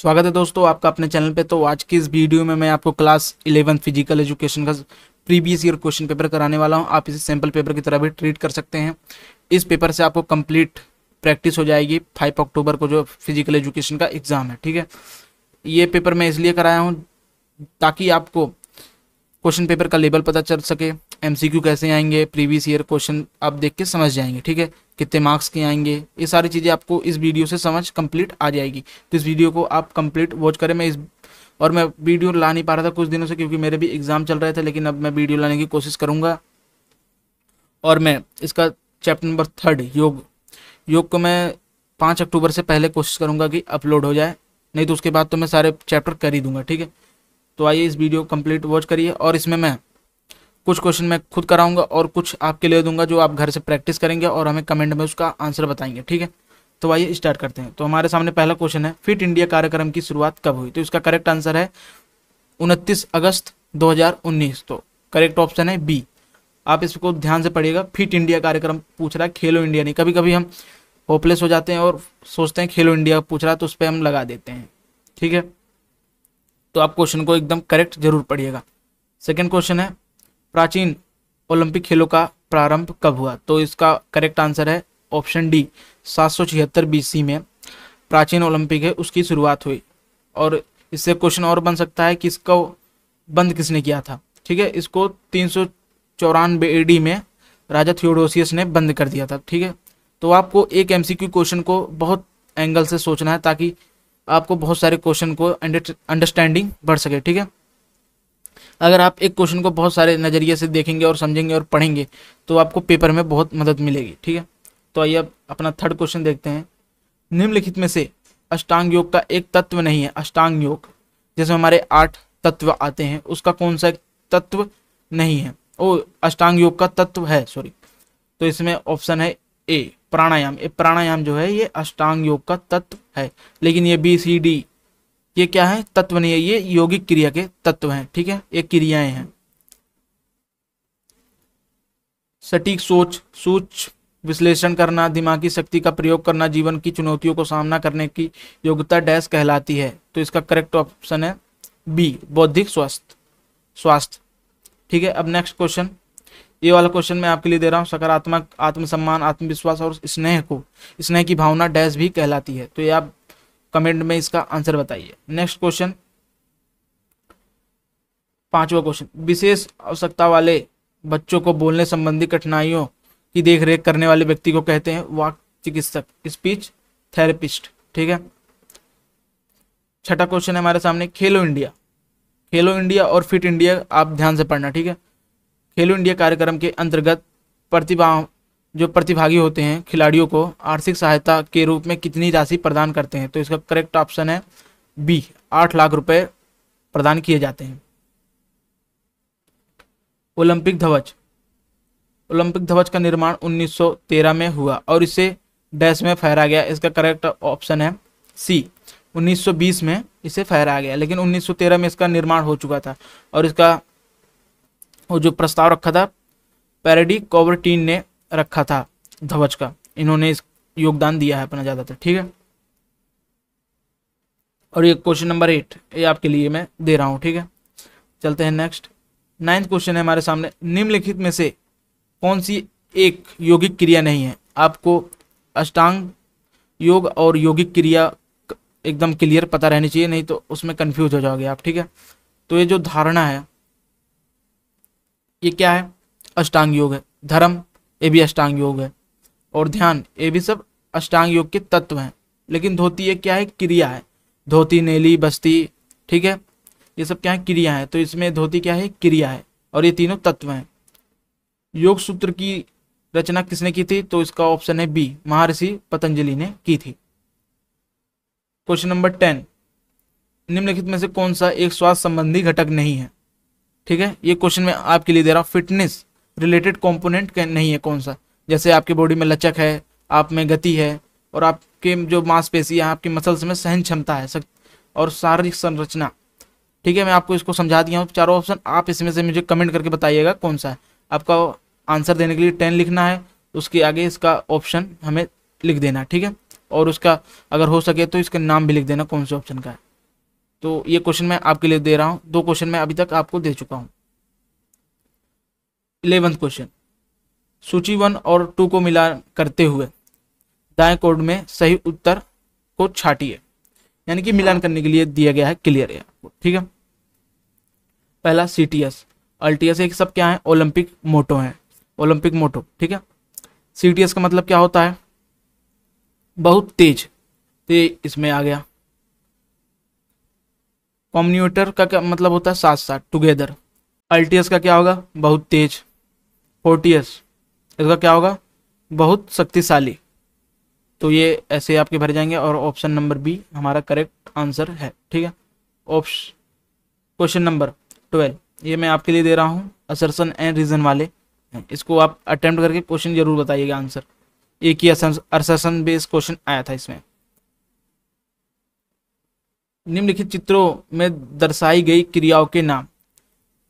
स्वागत है दोस्तों आपका अपने चैनल पे। तो आज की इस वीडियो में मैं आपको क्लास 11 फिजिकल एजुकेशन का प्रीवियस ईयर क्वेश्चन पेपर कराने वाला हूं। आप इसे सैम्पल पेपर की तरह भी ट्रीट कर सकते हैं। इस पेपर से आपको कंप्लीट प्रैक्टिस हो जाएगी 5 अक्टूबर को जो फिजिकल एजुकेशन का एग्ज़ाम है। ठीक है, ये पेपर मैं इसलिए कराया हूँ ताकि आपको क्वेश्चन पेपर का लेवल पता चल सके, एमसीक्यू कैसे आएंगे, प्रीवियस ईयर क्वेश्चन आप देख के समझ जाएंगे। ठीक है, कितने मार्क्स के आएंगे, ये सारी चीज़ें आपको इस वीडियो से समझ कंप्लीट आ जाएगी। तो इस वीडियो को आप कंप्लीट वॉच करें। मैं वीडियो ला नहीं पा रहा था कुछ दिनों से क्योंकि मेरे भी एग्ज़ाम चल रहे थे, लेकिन अब मैं वीडियो लाने की कोशिश करूँगा। और मैं इसका चैप्टर नंबर 3 योग को मैं 5 अक्टूबर से पहले कोशिश करूँगा कि अपलोड हो जाए, नहीं तो उसके बाद तो मैं सारे चैप्टर कर ही दूँगा। ठीक है, तो आइए इस वीडियो कंप्लीट वॉच करिए। और इसमें मैं कुछ क्वेश्चन मैं खुद कराऊंगा और कुछ आपके लिए दूंगा जो आप घर से प्रैक्टिस करेंगे और हमें कमेंट में उसका आंसर बताएंगे। ठीक है, तो आइए स्टार्ट करते हैं। तो हमारे सामने पहला क्वेश्चन है, फिट इंडिया कार्यक्रम की शुरुआत कब हुई? तो इसका करेक्ट आंसर है 29 अगस्त 2019। तो करेक्ट ऑप्शन है बी। आप इसको ध्यान से पढ़िएगा। फिट इंडिया कार्यक्रम पूछ रहा है, खेलो इंडिया नहीं। कभी कभी हम होपलेस हो जाते हैं और सोचते हैं खेलो इंडिया पूछ रहा है तो उस पर हम लगा देते हैं। ठीक है, तो आप क्वेश्चन को एकदम करेक्ट जरूर पढ़िएगा। सेकेंड क्वेश्चन है, प्राचीन ओलंपिक खेलों का प्रारंभ कब हुआ? तो इसका करेक्ट आंसर है ऑप्शन डी, 776 BC में प्राचीन ओलंपिक है उसकी शुरुआत हुई। और इससे क्वेश्चन और बन सकता है कि इसको बंद किसने किया था। ठीक है, इसको 394 AD में राजा थियोडोसियस ने बंद कर दिया था। ठीक है, तो आपको एक MCQ क्वेश्चन को बहुत एंगल से सोचना है ताकि आपको बहुत सारे क्वेश्चन को अंडरस्टैंडिंग बढ़ सके। ठीक है, अगर आप एक क्वेश्चन को बहुत सारे नज़रिए से देखेंगे और समझेंगे और पढ़ेंगे तो आपको पेपर में बहुत मदद मिलेगी। ठीक है, तो आइए अब अपना थर्ड क्वेश्चन देखते हैं। निम्नलिखित में से अष्टांग योग का एक तत्व नहीं है। अष्टांग योग जैसे हमारे 8 तत्व आते हैं, उसका कौन सा एक तत्व नहीं है? ओ, अष्टांग योग का तत्व है, सॉरी। तो इसमें ऑप्शन है ए, प्राणायाम। ये प्राणायाम जो है ये अष्टांग योग का तत्व है, लेकिन ये BCD ये क्या है? तत्व नहीं है, ये यौगिक क्रिया के तत्व हैं। ठीक है, ये क्रियाएं हैं। सटीक सोच, सूक्ष्म विश्लेषण करना, दिमागी शक्ति का प्रयोग करना, जीवन की चुनौतियों को सामना करने की योग्यता डैश कहलाती है। तो इसका करेक्ट ऑप्शन है बी, बौद्धिक स्वास्थ्य। ठीक है, अब नेक्स्ट क्वेश्चन, ये वाला क्वेश्चन मैं आपके लिए दे रहा हूँ। सकारात्मक आत्मसम्मान, आत्मविश्वास और स्नेह की भावना डैश भी कहलाती है। तो ये आप कमेंट में इसका आंसर बताइए। नेक्स्ट क्वेश्चन, 5वां क्वेश्चन, विशेष आवश्यकता वाले बच्चों को बोलने संबंधी कठिनाइयों की देखरेख करने वाले व्यक्ति को कहते हैं वाक चिकित्सक, स्पीच थेरेपिस्ट। ठीक है, छठा क्वेश्चन है हमारे सामने, खेलो इंडिया और फिट इंडिया आप ध्यान से पढ़ना। ठीक है, खेलो इंडिया कार्यक्रम के अंतर्गत प्रतिभागी होते हैं खिलाड़ियों को आर्थिक सहायता के रूप में कितनी राशि प्रदान करते हैं? तो इसका करेक्ट ऑप्शन है बी, 8 लाख रुपए प्रदान किए जाते हैं। ओलंपिक ध्वज का निर्माण 1913 में हुआ और इसे डैश में फहराया गया। इसका करेक्ट ऑप्शन है सी, 1920 में इसे फहराया गया, लेकिन 1913 में इसका निर्माण हो चुका था। और इसका वो जो प्रस्ताव रखा था पैरेडी कॉवर्टीन ने रखा था ध्वज का, इन्होंने इस योगदान दिया है अपना ज्यादातर। ठीक है, और ये क्वेश्चन नंबर 8 ये आपके लिए मैं दे रहा हूं। ठीक है, चलते हैं नेक्स्ट। 9th क्वेश्चन है हमारे सामने, निम्नलिखित में से कौन सी एक यौगिक क्रिया नहीं है? आपको अष्टांग योग और यौगिक क्रिया एकदम क्लियर पता रहनी चाहिए, नहीं तो उसमें कंफ्यूज हो जाओगे आप। ठीक है, तो ये जो धारणा है ये क्या है? अष्टांग योग है। धर्म, ये भी अष्टांग योग है। और ध्यान, ये भी सब अष्टांग योग के तत्व हैं। लेकिन धोती ये क्या है? क्रिया है। धोती, नेली, बस्ती, ठीक है, ये सब क्या है? क्रिया है। तो इसमें धोती क्या है? क्रिया है। और ये तीनों तत्व हैं। योग सूत्र की रचना किसने की थी? तो इसका ऑप्शन है बी, महर्षि पतंजलि ने की थी। क्वेश्चन नंबर 10, निम्नलिखित में से कौन सा एक स्वास्थ्य संबंधी घटक नहीं है? ठीक है, ये क्वेश्चन मैं आपके लिए दे रहा हूँ। फिटनेस रिलेटेड कंपोनेंट नहीं है कौन सा? जैसे आपकी बॉडी में लचक है, आप में गति है, और आपके जो मांसपेशी है, आपके मसल्स में सहन क्षमता है और शारीरिक संरचना। ठीक है, मैं आपको इसको समझा दिया हूँ चारों ऑप्शन। आप इसमें से मुझे कमेंट करके बताइएगा कौन सा है। आपका आंसर देने के लिए 10 लिखना है, उसके आगे इसका ऑप्शन हमें लिख देना। ठीक है, और उसका अगर हो सके तो इसका नाम भी लिख देना कौन से ऑप्शन का है। तो ये क्वेश्चन मैं आपके लिए दे रहा हूँ, 2 क्वेश्चन मैं अभी तक आपको दे चुका हूँ। 11वां क्वेश्चन, सूची 1 और 2 को मिला करते हुए दाएं कोड में सही उत्तर को छाटिए, यानी कि मिलान करने के लिए दिया गया है क्लियर है, ठीक है। पहला सीटीएस, अल्टीएस एक सब क्या है, ओलंपिक मोटो है, ओलंपिक मोटो, ठीक है। सीटीएस का मतलब क्या होता है, बहुत तेज, तो ये इसमें आ गया। कम्युनिकेटर का क्या मतलब होता है, साथ साथ, टुगेदर। अल्टीएस का क्या होगा, बहुत तेज। फोर्टियस इसका क्या होगा, बहुत शक्तिशाली। तो ये ऐसे आपके भर जाएंगे और ऑप्शन नंबर बी हमारा करेक्ट आंसर है, ठीक है। क्वेश्चन नंबर 12, ये मैं आपके लिए दे रहा हूँ, असर्शन एंड रीजन वाले, इसको आप अटेम्प्ट करके क्वेश्चन जरूर बताइएगा आंसर। एक ही असर्शन बेस्ड क्वेश्चन आया था इसमें। निम्नलिखित चित्रों में दर्शाई गई क्रियाओं के नाम।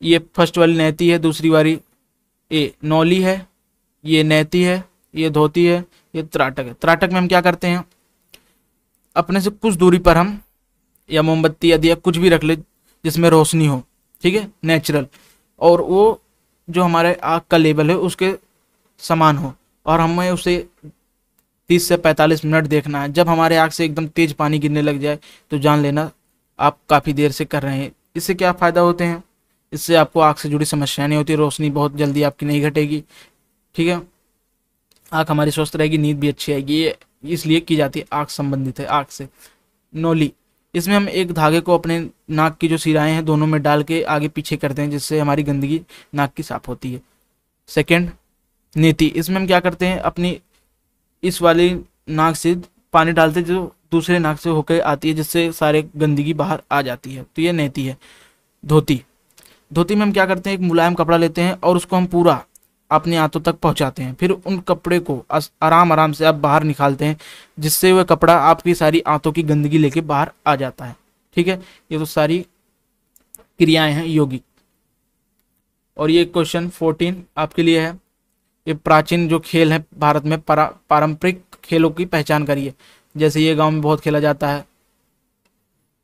ये फर्स्ट वाली नहती है, दूसरी वाली ए नौली है, ये नहती है, ये धोती है, ये त्राटक है। त्राटक में हम क्या करते हैं, अपने से कुछ दूरी पर हम या मोमबत्ती या दिया कुछ भी रख ले जिसमें रोशनी हो, ठीक है, नेचुरल, और वो जो हमारे आग का लेवल है उसके समान हो, और हमें उसे 30 से 45 मिनट देखना है। जब हमारे आग से एकदम तेज पानी गिरने लग जाए तो जान लेना आप काफ़ी देर से कर रहे हैं। इससे क्या फ़ायदा होते हैं, इससे आपको आग से जुड़ी समस्याएं नहीं होती, रोशनी बहुत जल्दी आपकी नहीं घटेगी, ठीक है, आँख हमारी स्वस्थ रहेगी, नींद भी अच्छी आएगी। ये इसलिए की जाती है, आँख संबंधित है आँख से। नौली, इसमें हम एक धागे को अपने नाक की जो सिराएं हैं दोनों में डाल के आगे पीछे करते हैं, जिससे हमारी गंदगी नाक की साफ होती है। सेकंड, नेति, इसमें हम क्या करते हैं, अपनी इस वाली नाक से पानी डालते जो दूसरे नाक से होकर आती है, जिससे सारे गंदगी बाहर आ जाती है, तो ये नेति है। धोती, धोती में हम क्या करते हैं, एक मुलायम कपड़ा लेते हैं और उसको हम पूरा अपने हाथों तक पहुंचाते हैं, फिर उन कपड़े को आराम आराम से आप बाहर निकालते हैं, जिससे वह कपड़ा आपकी सारी आंतों की गंदगी लेके बाहर आ जाता है, ठीक है। ये तो सारी क्रियाएं हैं योगिक। और ये क्वेश्चन 14 आपके लिए है, ये प्राचीन जो खेल है भारत में पारंपरिक खेलों की पहचान करिए। जैसे ये गांव में बहुत खेला जाता है,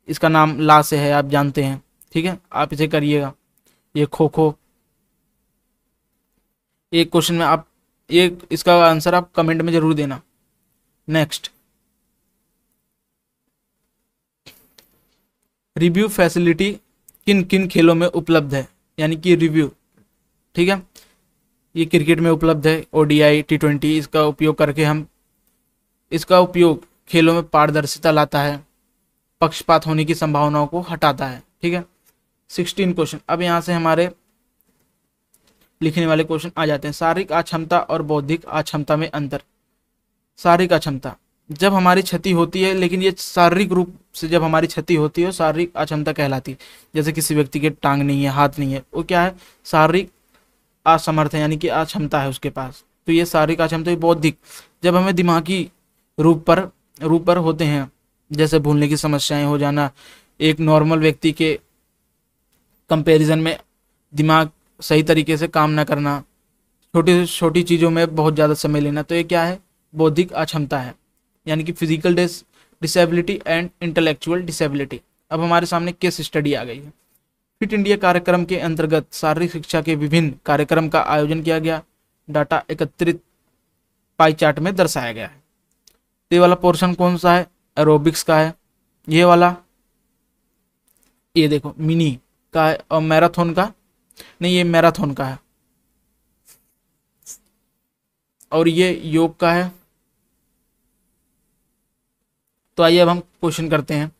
इसका नाम ला से है, आप जानते हैं, ठीक है, आप इसे करिएगा। ये खो खो, एक क्वेश्चन में आप ये इसका आंसर आप कमेंट में जरूर देना। नेक्स्ट, रिव्यू फैसिलिटी किन किन खेलों में उपलब्ध है, यानी कि रिव्यू, ठीक है, ये क्रिकेट में उपलब्ध है, ओडीआई T20, इसका उपयोग करके हम इसका उपयोग खेलों में पारदर्शिता लाता है, पक्षपात होने की संभावनाओं को हटाता है, ठीक है। 16 क्वेश्चन, अब यहाँ से हमारे लिखने वाले क्वेश्चन आ जाते हैं। शारीरिक अक्षमता और बौद्धिक अक्षमता में अंतर। शारीरिक अक्षमता, जब हमारी क्षति होती है, लेकिन ये शारीरिक रूप से जब हमारी क्षति होती है शारीरिक अक्षमता कहलाती है। जैसे किसी व्यक्ति के टांग नहीं है, हाथ नहीं है, वो क्या है, शारीरिक असमर्थ है, यानी कि अक्षमता है उसके पास, तो ये शारीरिक अक्षमता। बौद्धिक, जब हमें दिमागी रूप पर होते हैं, जैसे भूलने की समस्याएं हो जाना, एक नॉर्मल व्यक्ति के कंपैरिजन में दिमाग सही तरीके से काम ना करना, छोटी से छोटी चीज़ों में बहुत ज़्यादा समय लेना, तो ये क्या है, बौद्धिक अक्षमता है, यानी कि physical disability and intellectual disability. अब हमारे सामने केस स्टडी आ गई है। फिट इंडिया कार्यक्रम के अंतर्गत शारीरिक शिक्षा के विभिन्न कार्यक्रम का आयोजन किया गया, डाटा एकत्रित पाई चार्ट में दर्शाया गया है। ये वाला पोर्शन कौन सा है, एरोबिक्स का है, ये वाला ये देखो मिनी का है, और मैराथन का नहीं, ये मैराथन का है, और ये योग का है। तो आइए अब हम क्वेश्चन करते हैं।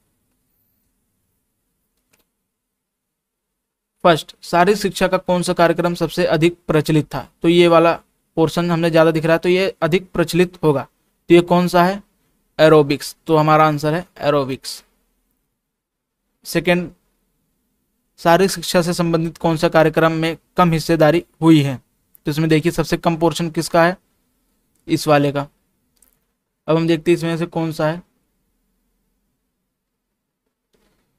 फर्स्ट, शारीरिक शिक्षा का कौन सा कार्यक्रम सबसे अधिक प्रचलित था, तो ये वाला पोर्शन हमने ज़्यादा दिख रहा है, तो ये अधिक प्रचलित होगा, तो ये कौन सा है, एरोबिक्स, तो हमारा आंसर है एरोबिक्स। सेकेंड, शारीरिक शिक्षा से संबंधित कौन सा कार्यक्रम में कम हिस्सेदारी हुई है, तो इसमें देखिए सबसे कम पोर्शन किसका है, इस वाले का। अब हम देखते हैं इसमें से कौन सा है,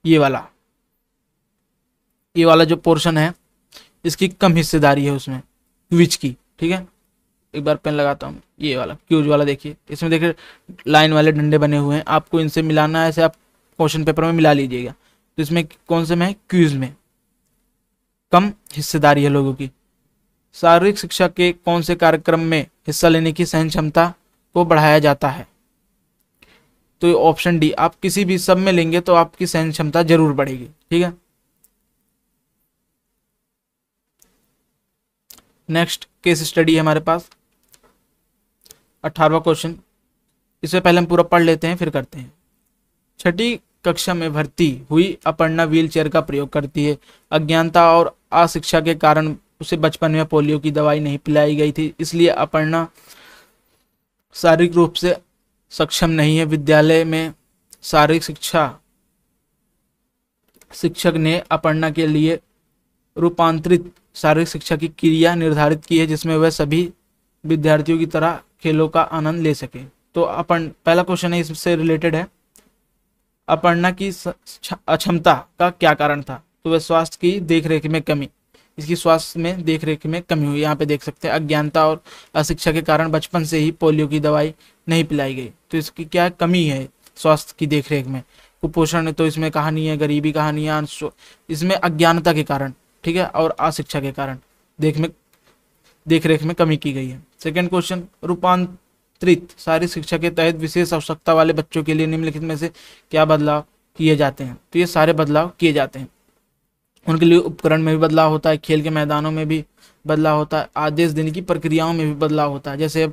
ये वाला जो पोर्शन है इसकी कम हिस्सेदारी है उसमें, क्विज की, ठीक है। एक बार पेन लगाता हूँ, ये वाला क्यूज वाला, देखिए इसमें देखिए लाइन वाले डंडे बने हुए हैं, आपको इनसे मिलाना है, ऐसे आप क्वेश्चन पेपर में मिला लीजिएगा। तो इसमें कौन से में है, क्विज में कम हिस्सेदारी है लोगों की। शारीरिक शिक्षा के कौन से कार्यक्रम में हिस्सा लेने की सहन क्षमता को बढ़ाया जाता है, तो ये ऑप्शन डी, आप किसी भी सब में लेंगे तो आपकी सहन क्षमता जरूर बढ़ेगी। ठीक है, नेक्स्ट केस स्टडी है हमारे पास 18वां क्वेश्चन। इससे पहले हम पूरा पढ़ लेते हैं फिर करते हैं। छठी कक्षा में भर्ती हुई अपर्णा व्हीलचेयर का प्रयोग करती है। अज्ञानता और अशिक्षा के कारण उसे बचपन में पोलियो की दवाई नहीं पिलाई गई थी, इसलिए अपर्णा शारीरिक रूप से सक्षम नहीं है। विद्यालय में शारीरिक शिक्षा शिक्षक ने अपर्णा के लिए रूपांतरित शारीरिक शिक्षा की क्रिया निर्धारित की है, जिसमें वह सभी विद्यार्थियों की तरह खेलों का आनंद ले सके। तो पहला क्वेश्चन है इससे रिलेटेड है, अपर्णा की अक्षमता का क्या कारण था, तो वह स्वास्थ्य की देखरेख में कमी, इसकी स्वास्थ्य में देखरेख में कमी हुई। यहाँ पे देख सकते हैं अज्ञानता और अशिक्षा के कारण बचपन से ही पोलियो की दवाई नहीं पिलाई गई, तो इसकी क्या कमी है स्वास्थ्य की देखरेख में। कुपोषण तो इसमें कहानी है, गरीबी कहानी है, इसमें अज्ञानता के कारण, ठीक है, और अशिक्षा के कारण देखरेख में कमी की गई है। सेकेंड क्वेश्चन, रूपांतरित शारीरिक शिक्षा के तहत विशेष आवश्यकता वाले बच्चों के लिए निम्नलिखित में से क्या बदलाव किए जाते हैं, तो ये सारे बदलाव किए जाते हैं। उनके लिए उपकरण में भी बदलाव होता है, खेल के मैदानों में भी बदलाव होता है, आदेश देने की प्रक्रियाओं में भी बदलाव होता है। जैसे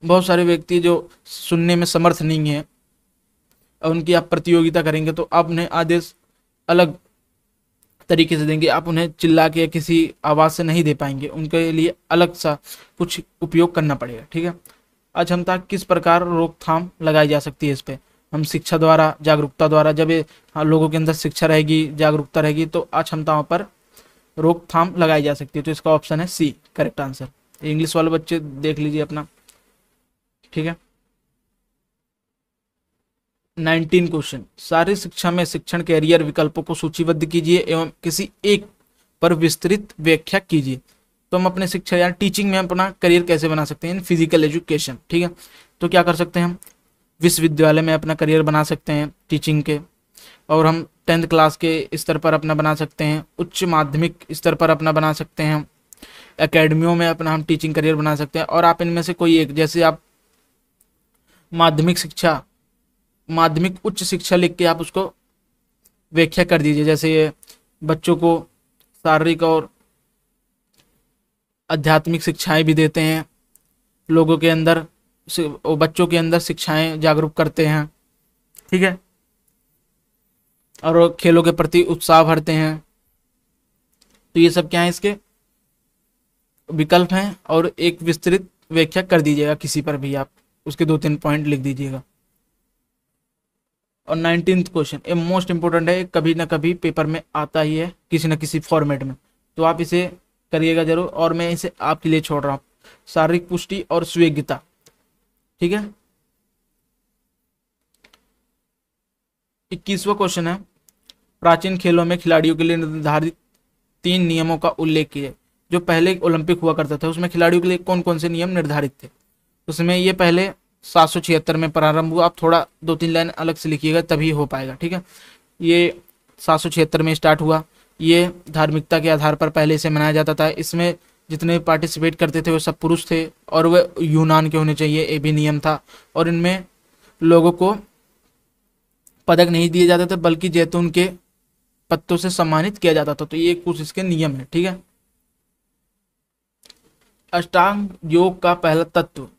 बहुत सारे व्यक्ति जो सुनने में समर्थ नहीं है, उनकी आप प्रतियोगिता करेंगे तो आप उन्हें आदेश अलग तरीके से देंगे, आप उन्हें चिल्ला के किसी आवाज से नहीं दे पाएंगे, उनके लिए अलग सा कुछ उपयोग करना पड़ेगा। ठीक है, अक्षमता किस प्रकार रोकथाम लगाई जा सकती है, इस पे हम शिक्षा द्वारा, जागरूकता द्वारा, जब ये लोगों के अंदर शिक्षा रहेगी, जागरूकता रहेगी, तो अक्षमताओं पर रोकथाम लगाई जा सकती है। तो इसका ऑप्शन है सी करेक्ट आंसर। इंग्लिश वाले बच्चे देख लीजिए अपना। ठीक है, 19 क्वेश्चन, शारीरिक शिक्षा में शिक्षण कैरियर विकल्पों को सूचीबद्ध कीजिए एवं किसी एक पर विस्तृत व्याख्या कीजिए। तो हम अपने शिक्षा या टीचिंग में अपना करियर कैसे बना सकते हैं इन फिजिकल एजुकेशन। ठीक है, तो क्या कर सकते हैं हम विश्वविद्यालय में अपना करियर बना सकते हैं टीचिंग के, और हम 10th क्लास के स्तर पर अपना बना सकते हैं, उच्च माध्यमिक स्तर पर अपना बना सकते हैं, एकेडमियों में अपना हम टीचिंग करियर बना सकते हैं। और आप इनमें से कोई एक, जैसे आप माध्यमिक उच्च शिक्षा लिख के आप उसको व्याख्या कर दीजिए। जैसे ये बच्चों को शारीरिक और आध्यात्मिक शिक्षाएं भी देते हैं, लोगों के अंदर, बच्चों के अंदर शिक्षाएं जागरूक करते हैं। ठीक है, और खेलों के प्रति उत्साह भरते हैं। तो ये सब क्या है, इसके विकल्प हैं, और एक विस्तृत व्याख्या कर दीजिएगा किसी पर भी, आप उसके 2-3 पॉइंट लिख दीजिएगा। और 19th क्वेश्चन, ये मोस्ट इंपोर्टेंट है, कभी ना कभी पेपर में आता ही है किसी न किसी फॉर्मेट में, तो आप इसे करिएगा जरूर, और मैं इसे आपके लिए छोड़ रहा हूँ। शारीरिक पुष्टि और सुयोग्यता। ठीक है, 21वां क्वेश्चन है, प्राचीन खेलों में खिलाड़ियों के लिए निर्धारित 3 नियमों का उल्लेख कीजिए। जो पहले ओलंपिक हुआ करता था उसमें खिलाड़ियों के लिए कौन कौन से नियम निर्धारित थे, उसमें ये पहले 776 में प्रारंभ हुआ। आप थोड़ा 2-3 लाइन अलग से लिखिएगा तभी हो पाएगा। ठीक है, ये 776 में स्टार्ट हुआ। ये धार्मिकता के आधार पर पहले से मनाया जाता था। इसमें जितने पार्टिसिपेट करते थे वो सब पुरुष थे, और वह यूनान के होने चाहिए, ये भी नियम था। और इनमें लोगों को पदक नहीं दिए जाते थे, बल्कि जैतून के पत्तों से सम्मानित किया जाता था। तो ये कुछ इसके नियम है। ठीक है, अष्टांग योग का पहला तत्व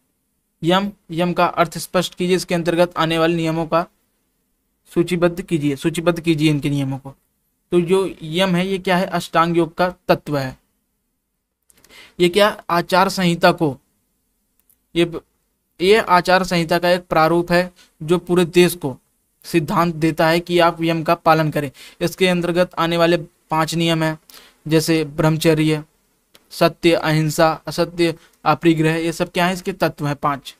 यम का अर्थ स्पष्ट कीजिए। इसके अंतर्गत आने वाले नियमों का सूचीबद्ध कीजिए इनके नियमों को। तो जो यम है ये क्या है, अष्टांग योग का तत्व है। ये क्या, आचार संहिता को, ये आचार संहिता का एक प्रारूप है जो पूरे देश को सिद्धांत देता है कि आप यम का पालन करें। इसके अंतर्गत आने वाले 5 नियम हैं, जैसे ब्रह्मचर्य, सत्य, अहिंसा, असत्य, अपरिग्रह, ये सब क्या है, इसके तत्व हैं 5।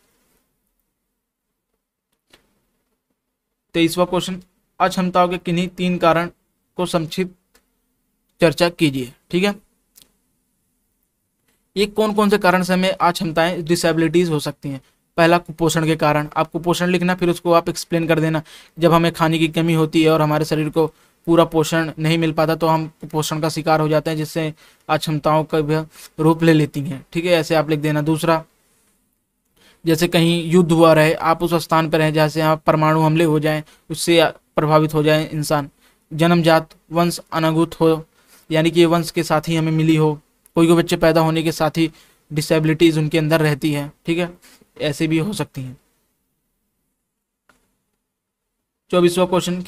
23वां क्वेश्चन, अक्षमताओं के किन्हीं 3 कारण को संक्षिप्त चर्चा कीजिए। ठीक है, ये कौन कौन से कारण से हमें अक्षमताएं, डिसेबिलिटीज हो सकती हैं। पहला कुपोषण के कारण, आप कुपोषण लिखना, फिर उसको आप एक्सप्लेन कर देना। जब हमें खाने की कमी होती है और हमारे शरीर को पूरा पोषण नहीं मिल पाता तो हम कुपोषण का शिकार हो जाते हैं, जिससे अक्षमताओं का भी रूप ले लेती हैं। ठीक है, ऐसे आप लिख देना। दूसरा, जैसे कहीं युद्ध हुआ रहे, आप उस स्थान पर रहें जहाँ से यहाँ परमाणु हमले हो जाएं, उससे प्रभावित हो जाए इंसान। जन्मजात वंश अनागुत हो, यानी कि ये वंश के साथ ही हमें मिली हो। कोई कोई बच्चे पैदा होने के साथ ही डिसेबिलिटीज उनके अंदर रहती है। ठीक है, ऐसे भी हो सकती हैं। 24वां क्वेश्चन,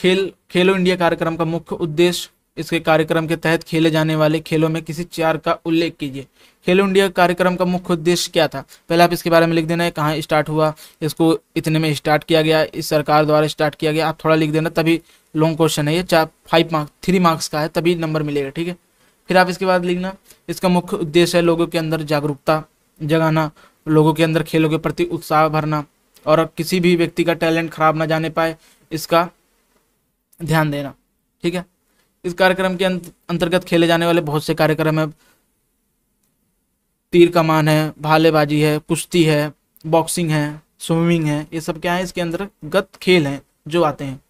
खेलो इंडिया कार्यक्रम का मुख्य उद्देश्य। इसके कार्यक्रम के तहत खेले जाने वाले खेलों में किसी चार का उल्लेख कीजिए। खेलो इंडिया कार्यक्रम का मुख्य उद्देश्य क्या था, पहले आप इसके बारे में लिख देना है, कहाँ स्टार्ट हुआ, इसको इतने में स्टार्ट किया गया, इस सरकार द्वारा स्टार्ट किया गया। आप थोड़ा लिख देना, तभी लॉन्ग क्वेश्चन है ये, 3 मार्क्स का है, तभी नंबर मिलेगा। ठीक है, फिर आप इसके बाद लिखना, इसका मुख्य उद्देश्य है लोगों के अंदर जागरूकता जगाना, लोगों के अंदर खेलों के प्रति उत्साह भरना और किसी भी व्यक्ति का टैलेंट खराब ना जाने पाए, इसका ध्यान देना। ठीक है, इस कार्यक्रम के अंतर्गत खेले जाने वाले बहुत से कार्यक्रम है। तीर कमान है, भालेबाजी है, कुश्ती है, बॉक्सिंग है, स्विमिंग है, ये सब क्या है, इसके अंतर्गत खेल हैं जो आते हैं।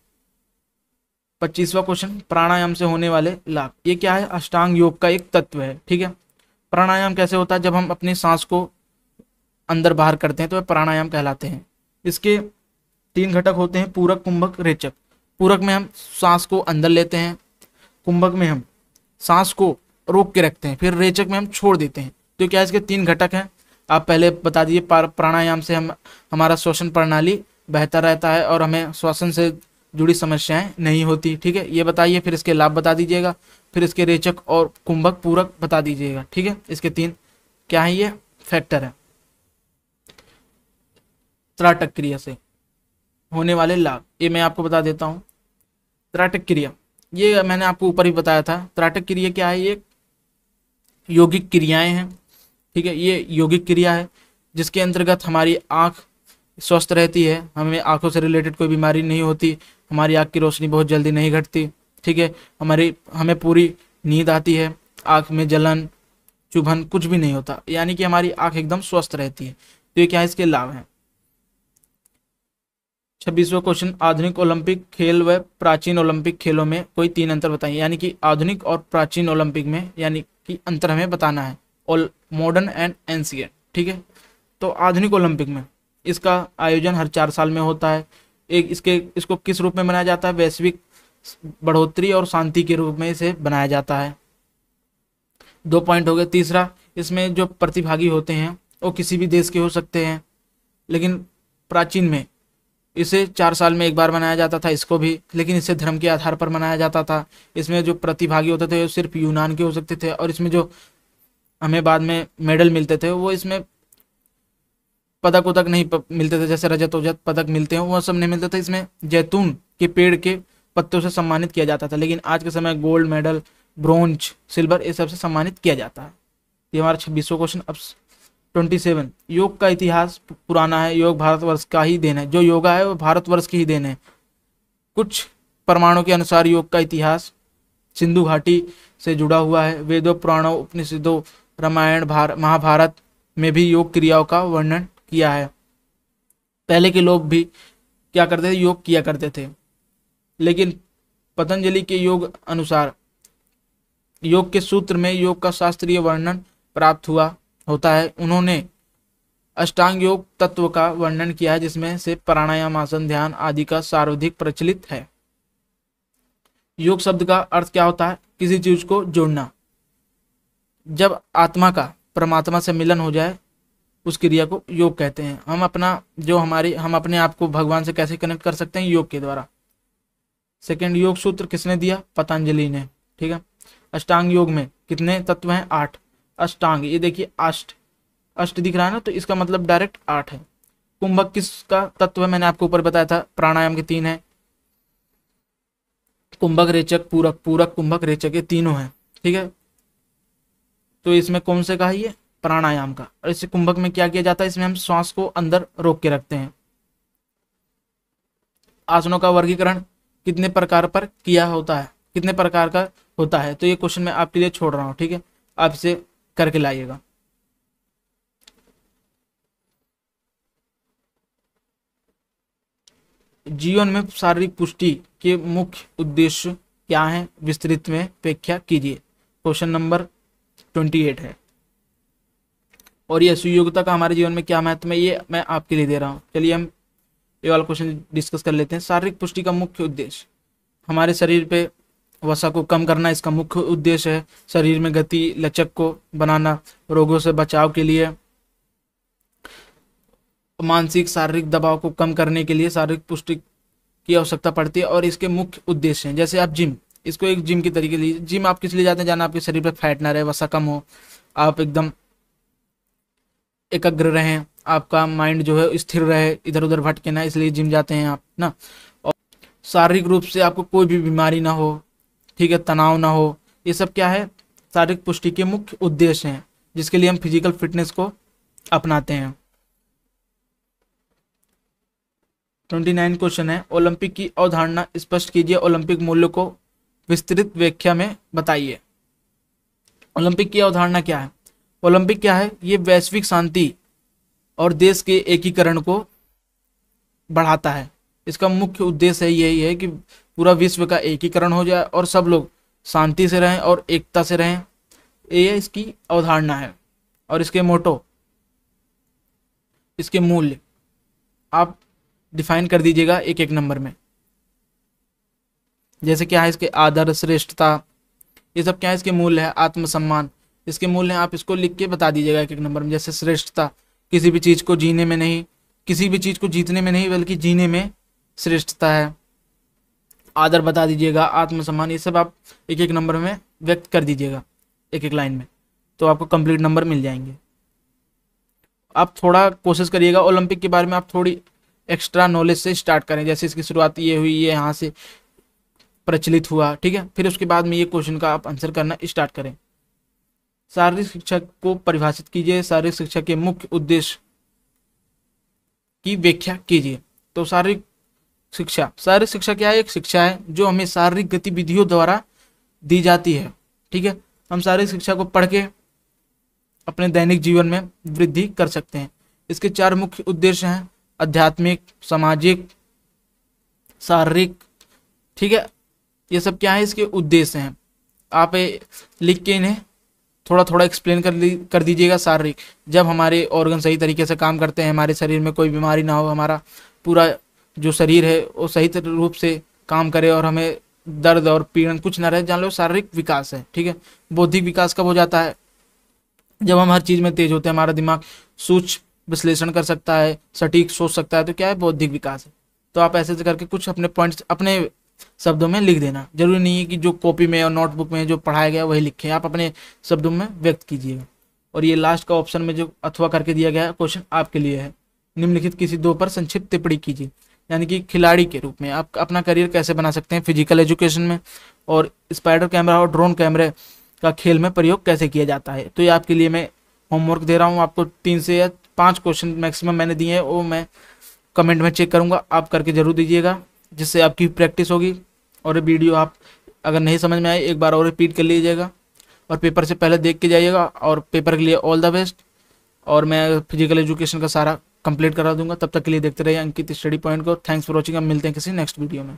25वां क्वेश्चन, प्राणायाम से होने वाले लाभ। ये क्या है, अष्टांग योग का एक तत्व है। ठीक है, प्राणायाम कैसे होता है, जब हम अपनी सांस को अंदर बाहर करते हैं तो प्राणायाम कहलाते हैं। इसके 3 घटक होते हैं, पूरक, कुंभक, रेचक। पूरक में हम सांस को अंदर लेते हैं, कुंभक में हम सांस को रोक के रखते हैं, फिर रेचक में हम छोड़ देते हैं। तो क्या इसके 3 घटक हैं, आप पहले बता दीजिए। प्राणायाम से हमारा श्वसन प्रणाली बेहतर रहता है और हमें श्वसन से जुड़ी समस्याएं नहीं होती। ठीक है, ये बताइए, फिर इसके लाभ बता दीजिएगा, फिर इसके रेचक और कुंभक पूरक बता दीजिएगा। ठीक है, इसके 3 क्या है, ये फैक्टर है। त्राटक क्रिया से होने वाले लाभ, ये मैं आपको बता देता हूँ। त्राटक क्रिया, ये मैंने आपको ऊपर ही बताया था। त्राटक क्रिया क्या है, ये यौगिक क्रियाएं हैं। ठीक है, ये यौगिक क्रिया है जिसके अंतर्गत हमारी आँख स्वस्थ रहती है, हमें आँखों से रिलेटेड कोई बीमारी नहीं होती, हमारी आँख की रोशनी बहुत जल्दी नहीं घटती। ठीक है, हमें पूरी नींद आती है, आँख में जलन चुभन कुछ भी नहीं होता, यानी कि हमारी आँख एकदम स्वस्थ रहती है। तो ये क्या है, इसके लाभ हैं। 26वां क्वेश्चन, आधुनिक ओलंपिक खेल व प्राचीन ओलंपिक खेलों में कोई 3 अंतर बताइए। यानी कि आधुनिक और प्राचीन ओलंपिक में यानी कि अंतर हमें बताना है, और मॉडर्न एंड एंशिएंट। ठीक है, तो आधुनिक ओलंपिक में इसका आयोजन हर 4 साल में होता है। इसको किस रूप में बनाया जाता है, वैश्विक बढ़ोतरी और शांति के रूप में इसे बनाया जाता है। 2 पॉइंट हो गए। तीसरा, इसमें जो प्रतिभागी होते हैं वो किसी भी देश के हो सकते हैं, लेकिन प्राचीन में इसे 4 साल में एक बार मनाया जाता था, इसको भी, लेकिन इसे धर्म के आधार पर मनाया जाता था। इसमें जो प्रतिभागी होते थे वो सिर्फ यूनान के हो सकते थे, और इसमें जो हमें बाद में मेडल मिलते थे वो इसमें पदक उदक नहीं मिलते थे, जैसे रजत उजत पदक मिलते हैं वो सब नहीं मिलते थे। इसमें जैतून के पेड़ के पत्तों से सम्मानित किया जाता था, लेकिन आज के समय गोल्ड मेडल, ब्रोंज, सिल्वर, ये सब से सम्मानित किया जाता है। ये हमारा 26वां क्वेश्चन। अब 27, योग का इतिहास पुराना है, योग भारतवर्ष का ही देन है। जो योगा है वो भारतवर्ष की ही देन है। कुछ प्रमाणों के अनुसार योग का इतिहास सिंधु घाटी से जुड़ा हुआ है। वेदों, पुराणों, उपनिषदों, रामायण, महाभारत में भी योग क्रियाओं का वर्णन किया है। पहले के लोग भी क्या करते थे, योग किया करते थे, लेकिन पतंजलि के योग अनुसार योग के सूत्र में योग का शास्त्रीय वर्णन प्राप्त होता है। उन्होंने अष्टांग योग तत्व का वर्णन किया है, जिसमें से प्राणायाम, आसन, ध्यान आदि का सर्वाधिक प्रचलित है। योग शब्द का अर्थ क्या होता है, किसी चीज को जोड़ना। जब आत्मा का परमात्मा से मिलन हो जाए उस क्रिया को योग कहते हैं। हम अपने आप को भगवान से कैसे कनेक्ट कर सकते हैं, योग के द्वारा। सेकंड, योग सूत्र किसने दिया, पतंजलि ने। ठीक है, अष्टांग योग में कितने तत्व हैं, 8 अष्टांग। ये देखिए अष्ट दिख रहा है ना, तो इसका मतलब डायरेक्ट 8 है। कुंभक किसका तत्व है, मैंने आपको ऊपर बताया था, प्राणायाम के 3 है, कुंभक, रेचक, पूरक, कुंभक, रेचक, ये तीनों हैं। ठीक है, तो इसमें कौन से का है, ये प्राणायाम का। और इससे कुंभक में क्या किया जाता है, इसमें हम श्वास को अंदर रोक के रखते हैं। आसनों का वर्गीकरण कितने प्रकार का होता है, तो ये क्वेश्चन मैं आपके लिए छोड़ रहा हूं। ठीक है, आप इसे करके लाइएगा। जीवन में शारीरिक पुष्टि के मुख्य उद्देश्य क्या है, विस्तृत में व्याख्या कीजिए। क्वेश्चन नंबर 28 है। और ये सुयोग्यता का हमारे जीवन में क्या महत्व है, ये मैं आपके लिए दे रहा हूँ। चलिए हम ये वाला क्वेश्चन डिस्कस कर लेते हैं। शारीरिक पुष्टि का मुख्य उद्देश्य, हमारे शरीर पे वसा को कम करना इसका मुख्य उद्देश्य है। शरीर में गति लचक को बनाना, रोगों से बचाव के लिए, मानसिक शारीरिक दबाव को कम करने के लिए शारीरिक पुष्टि की आवश्यकता पड़ती है। और इसके मुख्य उद्देश्य हैं, जैसे आप जिम, इसको एक जिम की तरीके लीजिए। जिम आप किस लिए जाते हैं, जाना आपके शरीर पे फैट ना रहे, वसा कम हो, आप एकदम एकाग्र रहें, आपका माइंड जो है स्थिर रहे, इधर उधर भटके ना, इसलिए जिम जाते हैं आप ना। और शारीरिक रूप से आपको कोई भी बीमारी ना हो, ठीक है, तनाव ना हो, ये सब क्या है, शारीरिक पुष्टि के मुख्य उद्देश्य हैं, जिसके लिए हम फिजिकल फिटनेस को अपनाते हैं। 29 क्वेश्चन है, ओलंपिक की अवधारणा स्पष्ट कीजिए, ओलंपिक मूल्य को विस्तृत व्याख्या में बताइए। ओलंपिक की अवधारणा क्या है? ओलंपिक क्या है? ये वैश्विक शांति और देश के एकीकरण को बढ़ाता है। इसका मुख्य उद्देश्य यही है कि पूरा विश्व का एकीकरण हो जाए और सब लोग शांति से रहें और एकता से रहें, ये इसकी अवधारणा है। और इसके मोटो, इसके मूल्य आप डिफाइन कर दीजिएगा एक एक नंबर में। जैसे क्या है इसके आदर, श्रेष्ठता, ये सब क्या है इसके मूल्य है। आत्मसम्मान, इसके मूल्य हैं, आप इसको लिख के बता दीजिएगा एक एक नंबर में। जैसे श्रेष्ठता, किसी भी चीज को जीने में नहीं, किसी भी चीज को जीतने में नहीं बल्कि जीने में श्रेष्ठता है। आदर बता दीजिएगा, आत्मसम्मान, ये सब आप एक एक नंबर में व्यक्त कर दीजिएगा एक एक लाइन में, तो आपको कंप्लीट नंबर मिल जाएंगे। आप थोड़ा कोशिश करिएगा ओलंपिक के बारे में, आप थोड़ी एक्स्ट्रा नॉलेज से स्टार्ट करें। जैसे इसकी शुरुआत ये हुई, ये यहाँ से प्रचलित हुआ, ठीक है, फिर उसके बाद में ये क्वेश्चन का आप आंसर करना स्टार्ट करें। शारीरिक शिक्षा को परिभाषित कीजिए, शारीरिक शिक्षा के मुख्य उद्देश्य की व्याख्या कीजिए। तो शारीरिक शिक्षा क्या है? एक शिक्षा है जो हमें शारीरिक गतिविधियों द्वारा दी जाती है, ठीक है। हम शारीरिक शिक्षा को पढ़ के अपने दैनिक जीवन में वृद्धि कर सकते हैं। इसके 4 मुख्य उद्देश्य हैं, आध्यात्मिक, सामाजिक, शारीरिक, ठीक है। ये सब क्या है इसके उद्देश्य हैं। आप लिख के इन्हें थोड़ा थोड़ा एक्सप्लेन कर दीजिएगा। शारीरिक, जब हमारे ऑर्गन सही तरीके से काम करते हैं, हमारे शरीर में कोई बीमारी ना हो, हमारा पूरा जो शरीर है वो सही रूप से काम करे और हमें दर्द और पीड़न कुछ ना रहे, जान लो शारीरिक विकास है, ठीक है। बौद्धिक विकास कब हो जाता है? जब हम हर चीज़ में तेज होते हैं, हमारा दिमाग सूक्ष्म विश्लेषण कर सकता है, सटीक सोच सकता है, तो क्या है? बौद्धिक विकास है। तो आप ऐसे करके कुछ अपने पॉइंट्स अपने शब्दों में लिख देना। जरूरी नहीं है कि जो कॉपी में और नोटबुक में जो पढ़ाया गया वही लिखें, आप अपने शब्दों में व्यक्त कीजिएगा। और ये लास्ट का ऑप्शन में जो अथवा करके दिया गया है क्वेश्चन आपके लिए है। निम्नलिखित किसी 2 पर संक्षिप्त टिप्पणी कीजिए। यानी कि खिलाड़ी के रूप में आप अपना करियर कैसे बना सकते हैं फिजिकल एजुकेशन में, और स्पाइडर कैमरा और ड्रोन कैमरे का खेल में प्रयोग कैसे किया जाता है। तो ये आपके लिए मैं होमवर्क दे रहा हूँ। आपको 3 से या 5 क्वेश्चन मैक्सिमम मैंने दिए हैं, वो मैं कमेंट में चेक करूँगा, आप करके जरूर दीजिएगा, जिससे आपकी प्रैक्टिस होगी। और वीडियो आप अगर नहीं समझ में आए एक बार और रिपीट कर लीजिएगा, और पेपर से पहले देख के जाइएगा। और पेपर के लिए ऑल द बेस्ट। और मैं फिजिकल एजुकेशन का सारा कंप्लीट करा दूंगा। तब तक के लिए देखते रहिए अंकित स्टडी पॉइंट को। Thanks for watching. हम मिलते हैं किसी नेक्स्ट वीडियो में।